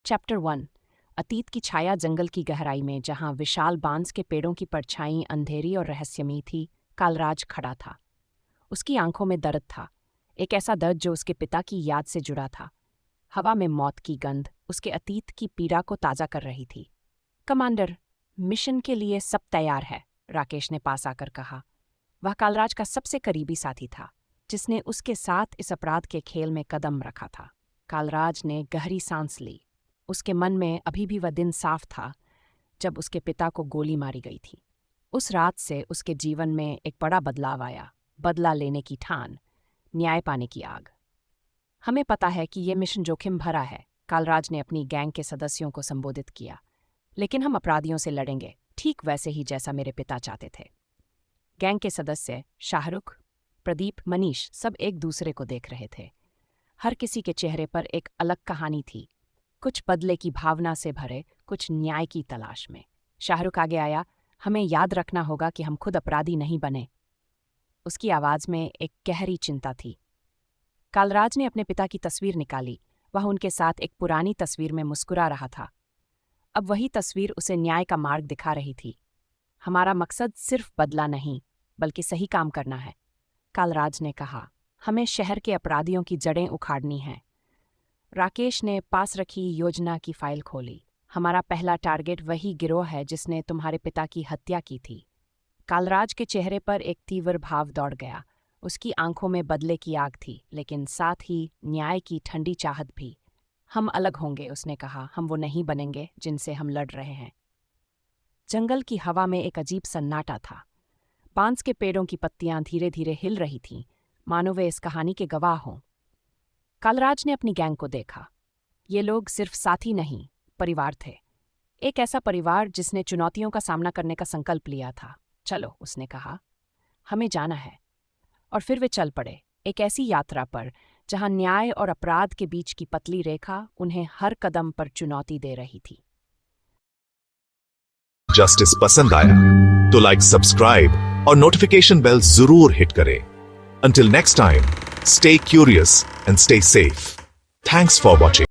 Chapter 1। अतीत की छाया जंगल की गहराई में, जहां विशाल बांस के पेड़ों की परछाई अंधेरी और रहस्यमयी थी, कालराज खड़ा था। उसकी आंखों में दर्द था, एक ऐसा दर्द जो उसके पिता की याद से जुड़ा था। हवा में मौत की गंध उसके अतीत की पीड़ा को ताज़ा कर रही थी। कमांडर, मिशन के लिए सब तैयार है, राकेश ने पास आकर कहा। वह कालराज का सबसे करीबी साथी था, जिसने उसके साथ इस अपराध के खेल में कदम रखा था। कालराज ने गहरी सांस ली। उसके मन में अभी भी वह दिन साफ था जब उसके पिता को गोली मारी गई थी। उस रात से उसके जीवन में एक बड़ा बदलाव आया, बदला लेने की ठान, न्याय पाने की आग। हमें पता है कि यह मिशन जोखिम भरा है, कालराज ने अपनी गैंग के सदस्यों को संबोधित किया, लेकिन हम अपराधियों से लड़ेंगे, ठीक वैसे ही जैसा मेरे पिता चाहते थे। गैंग के सदस्य शाहरुख, प्रदीप, मनीष सब एक दूसरे को देख रहे थे। हर किसी के चेहरे पर एक अलग कहानी थी, कुछ बदले की भावना से भरे, कुछ न्याय की तलाश में। शाहरुख आगे आया। हमें याद रखना होगा कि हम खुद अपराधी नहीं बने। उसकी आवाज में एक गहरी चिंता थी। कालराज ने अपने पिता की तस्वीर निकाली। वह उनके साथ एक पुरानी तस्वीर में मुस्कुरा रहा था। अब वही तस्वीर उसे न्याय का मार्ग दिखा रही थी। हमारा मकसद सिर्फ बदला नहीं, बल्कि सही काम करना है, कालराज ने कहा। हमें शहर के अपराधियों की जड़ें उखाड़नी हैं। राकेश ने पास रखी योजना की फाइल खोली। हमारा पहला टारगेट वही गिरोह है जिसने तुम्हारे पिता की हत्या की थी। कालराज के चेहरे पर एक तीव्र भाव दौड़ गया। उसकी आंखों में बदले की आग थी, लेकिन साथ ही न्याय की ठंडी चाहत भी। हम अलग होंगे, उसने कहा। हम वो नहीं बनेंगे जिनसे हम लड़ रहे हैं। जंगल की हवा में एक अजीब सन्नाटा था। बांस के पेड़ों की पत्तियां धीरे धीरे हिल रही थीं, मानो वे इस कहानी के गवाह हों। कालराज ने अपनी गैंग को देखा। ये लोग सिर्फ साथी नहीं, परिवार थे। एक ऐसा परिवार जिसने चुनौतियों का सामना करने का संकल्प लिया था। चलो, उसने कहा, हमें जाना है। और फिर वे चल पड़े, एक ऐसी यात्रा पर जहां न्याय और अपराध के बीच की पतली रेखा उन्हें हर कदम पर चुनौती दे रही थी। जस्टिस पसंद आया तो लाइक, सब्सक्राइब और नोटिफिकेशन बेल जरूर हिट करें। Until next time, stay curious and stay safe. Thanks for watching.